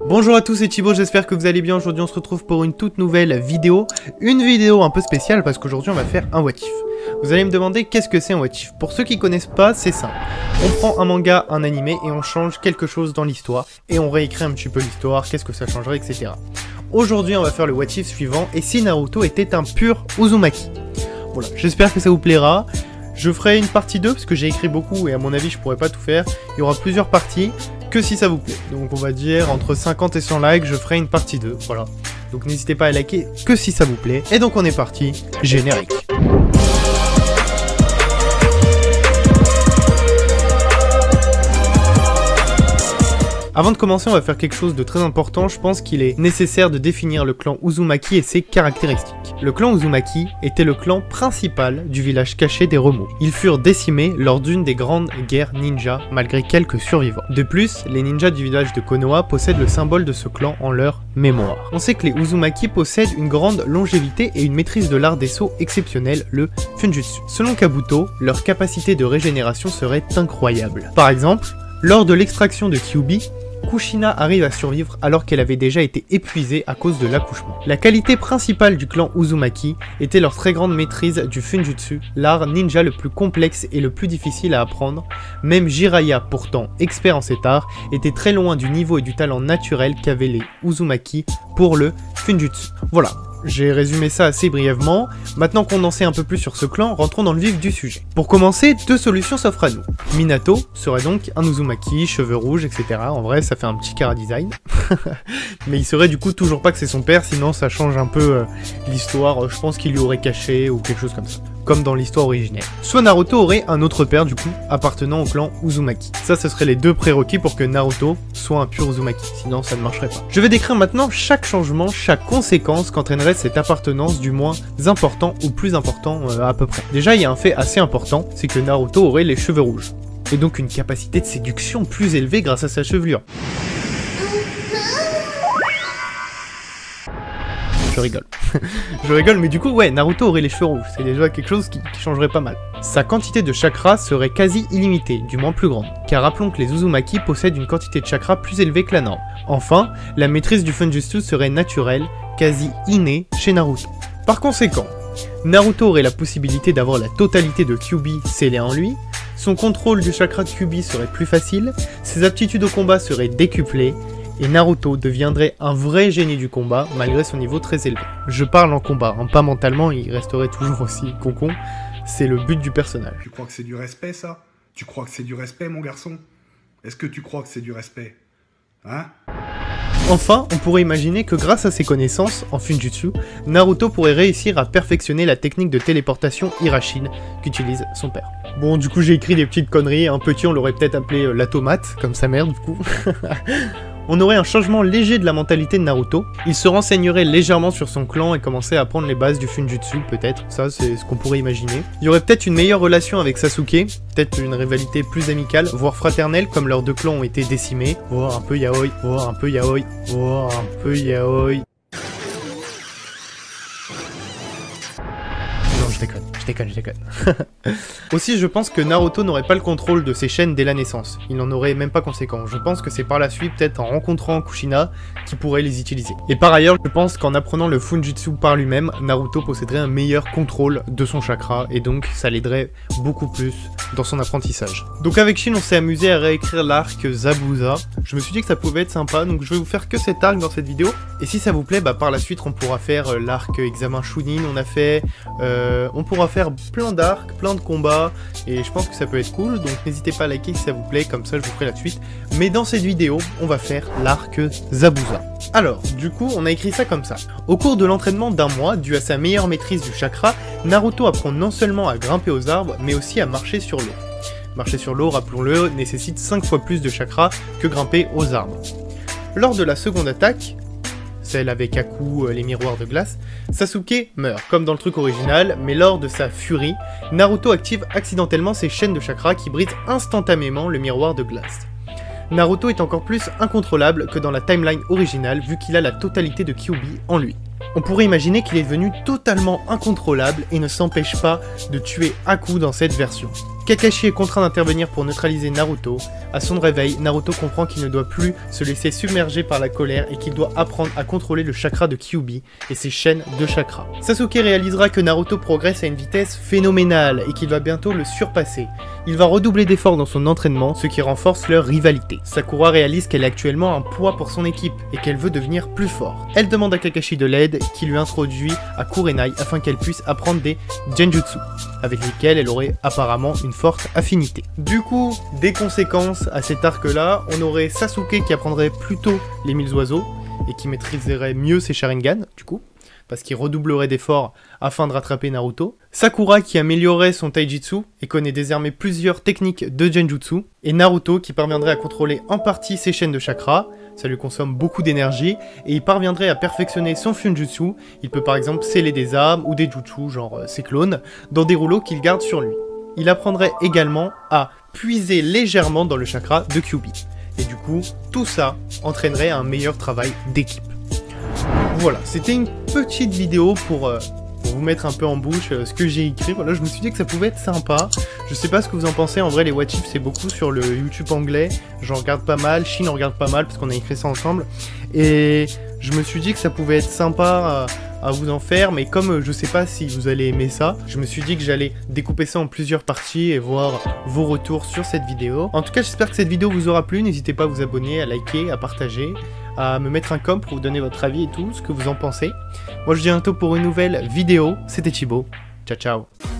Bonjour à tous, c'est Thibaut, j'espère que vous allez bien. Aujourd'hui on se retrouve pour une toute nouvelle vidéo. Une vidéo un peu spéciale parce qu'aujourd'hui on va faire un what if. Vous allez me demander qu'est-ce que c'est un what if. Pour ceux qui connaissent pas, c'est simple. On prend un manga, un animé et on change quelque chose dans l'histoire. Et on réécrit un petit peu l'histoire, qu'est-ce que ça changerait, etc. Aujourd'hui on va faire le what if suivant. Et si Naruto était un pur Uzumaki? Voilà, j'espère que ça vous plaira. Je ferai une partie 2 parce que j'ai écrit beaucoup et à mon avis je pourrais pas tout faire. Il y aura plusieurs parties. Que si ça vous plaît. Donc on va dire entre 50 et 100 likes, je ferai une partie 2, voilà. Donc n'hésitez pas à liker que si ça vous plaît. Et donc on est parti, générique. Avant de commencer, on va faire quelque chose de très important. Je pense qu'il est nécessaire de définir le clan Uzumaki et ses caractéristiques. Le clan Uzumaki était le clan principal du village caché des Remous. Ils furent décimés lors d'une des grandes guerres ninja, malgré quelques survivants. De plus, les ninjas du village de Konoha possèdent le symbole de ce clan en leur mémoire. On sait que les Uzumaki possèdent une grande longévité et une maîtrise de l'art des sauts exceptionnelle, le Funjutsu. Selon Kabuto, leur capacité de régénération serait incroyable. Par exemple, lors de l'extraction de Kyuubi, Kushina arrive à survivre alors qu'elle avait déjà été épuisée à cause de l'accouchement. La qualité principale du clan Uzumaki était leur très grande maîtrise du Funjutsu, l'art ninja le plus complexe et le plus difficile à apprendre. Même Jiraiya, pourtant expert en cet art, était très loin du niveau et du talent naturel qu'avaient les Uzumaki pour le Funjutsu. Voilà. J'ai résumé ça assez brièvement. Maintenant qu'on en sait un peu plus sur ce clan, rentrons dans le vif du sujet. Pour commencer, deux solutions s'offrent à nous. Minato serait donc un Uzumaki, cheveux rouges, etc. En vrai, ça fait un petit chara-design. Mais il serait du coup toujours pas que c'est son père, sinon ça change un peu l'histoire. Je pense qu'il lui aurait caché ou quelque chose comme ça. Comme dans l'histoire originelle. Soit Naruto aurait un autre père du coup, appartenant au clan Uzumaki. Ça, ce serait les deux prérequis pour que Naruto soit un pur Uzumaki, sinon ça ne marcherait pas. Je vais décrire maintenant chaque changement, chaque conséquence qu'entraînerait cette appartenance du moins important au plus important à peu près. Déjà, il y a un fait assez important, c'est que Naruto aurait les cheveux rouges. Et donc une capacité de séduction plus élevée grâce à sa chevelure. Je rigole. Je rigole, mais du coup, ouais, Naruto aurait les cheveux rouges. C'est déjà quelque chose qui changerait pas mal. Sa quantité de chakra serait quasi illimitée, du moins plus grande. Car rappelons que les Uzumaki possèdent une quantité de chakra plus élevée que la norme. Enfin, la maîtrise du Funjutsu serait naturelle, quasi innée chez Naruto. Par conséquent, Naruto aurait la possibilité d'avoir la totalité de Kyuubi scellée en lui, son contrôle du chakra de Kyuubi serait plus facile, ses aptitudes au combat seraient décuplées, et Naruto deviendrait un vrai génie du combat malgré son niveau très élevé. Je parle en combat, hein, pas mentalement, il resterait toujours aussi concon, c'est le but du personnage. Tu crois que c'est du respect ça? Tu crois que c'est du respect mon garçon? Est-ce que tu crois que c'est du respect? Hein? Enfin, on pourrait imaginer que grâce à ses connaissances en Funjutsu, Naruto pourrait réussir à perfectionner la technique de téléportation Hirashin qu'utilise son père. Bon, du coup j'ai écrit des petites conneries, un petit on l'aurait peut-être appelé la tomate, comme sa mère du coup. On aurait un changement léger de la mentalité de Naruto, il se renseignerait légèrement sur son clan et commencerait à apprendre les bases du Funjutsu peut-être, ça c'est ce qu'on pourrait imaginer. Il y aurait peut-être une meilleure relation avec Sasuke, peut-être une rivalité plus amicale, voire fraternelle comme leurs deux clans ont été décimés, voire un peu yaoi, voire un peu yaoi, voire un peu yaoi. Non, je déconne. Je déconne. Aussi, je pense que Naruto n'aurait pas le contrôle de ses chaînes dès la naissance. Il n'en aurait même pas conséquent. Je pense que c'est par la suite, peut-être en rencontrant Kushina, qu'il pourrait les utiliser. Et par ailleurs, je pense qu'en apprenant le Funjutsu par lui-même, Naruto posséderait un meilleur contrôle de son chakra, et donc ça l'aiderait beaucoup plus dans son apprentissage. Donc avec Shin, on s'est amusé à réécrire l'arc Zabuza. Je me suis dit que ça pouvait être sympa, donc je vais vous faire que cet arc dans cette vidéo. Et si ça vous plaît, bah par la suite, on pourra faire l'arc examen Chunin, on pourra faire plein d'arcs, plein de combats, et je pense que ça peut être cool, donc n'hésitez pas à liker si ça vous plaît, comme ça je vous ferai la suite. Mais dans cette vidéo, on va faire l'arc Zabuza. Alors, du coup, on a écrit ça comme ça. Au cours de l'entraînement d'un mois, dû à sa meilleure maîtrise du chakra, Naruto apprend non seulement à grimper aux arbres, mais aussi à marcher sur l'eau. Marcher sur l'eau, rappelons-le, nécessite 5 fois plus de chakra que grimper aux arbres. Lors de la seconde attaque, celle avec Aku, les miroirs de glace, Sasuke meurt, comme dans le truc original, mais lors de sa furie, Naruto active accidentellement ses chaînes de chakra qui brisent instantanément le miroir de glace. Naruto est encore plus incontrôlable que dans la timeline originale vu qu'il a la totalité de Kyuubi en lui. On pourrait imaginer qu'il est devenu totalement incontrôlable et ne s'empêche pas de tuer Aku dans cette version. Kakashi est contraint d'intervenir pour neutraliser Naruto. À son réveil, Naruto comprend qu'il ne doit plus se laisser submerger par la colère et qu'il doit apprendre à contrôler le chakra de Kyuubi et ses chaînes de chakra. Sasuke réalisera que Naruto progresse à une vitesse phénoménale et qu'il va bientôt le surpasser. Il va redoubler d'efforts dans son entraînement, ce qui renforce leur rivalité. Sakura réalise qu'elle est actuellement un poids pour son équipe et qu'elle veut devenir plus forte. Elle demande à Kakashi de l'aide, qui lui introduit à Kurenai afin qu'elle puisse apprendre des Genjutsu, avec lesquels elle aurait apparemment une forte affinité. Du coup, des conséquences à cet arc-là, on aurait Sasuke qui apprendrait plutôt les 1000 oiseaux et qui maîtriserait mieux ses Sharingan, du coup, parce qu'il redoublerait d'efforts afin de rattraper Naruto. Sakura qui améliorerait son Taijutsu et connaît désormais plusieurs techniques de Genjutsu. Et Naruto qui parviendrait à contrôler en partie ses chaînes de chakra, ça lui consomme beaucoup d'énergie, et il parviendrait à perfectionner son Funjutsu. Il peut par exemple sceller des armes ou des jutsu, genre ses clones, dans des rouleaux qu'il garde sur lui. Il apprendrait également à puiser légèrement dans le chakra de Kyuubi. Et du coup, tout ça entraînerait un meilleur travail d'équipe. Voilà, c'était une petite vidéo pour vous mettre un peu en bouche ce que j'ai écrit. Voilà, je me suis dit que ça pouvait être sympa. Je sais pas ce que vous en pensez, en vrai les what if c'est beaucoup sur le YouTube anglais. J'en regarde pas mal, Chine en regarde pas mal parce qu'on a écrit ça ensemble. Et je me suis dit que ça pouvait être sympa à vous en faire, mais comme je sais pas si vous allez aimer ça, je me suis dit que j'allais découper ça en plusieurs parties et voir vos retours sur cette vidéo. En tout cas, j'espère que cette vidéo vous aura plu. N'hésitez pas à vous abonner, à liker, à partager, à me mettre un com pour vous donner votre avis et tout, ce que vous en pensez. Moi je vous dis à bientôt pour une nouvelle vidéo. C'était Thibaut. Ciao ciao.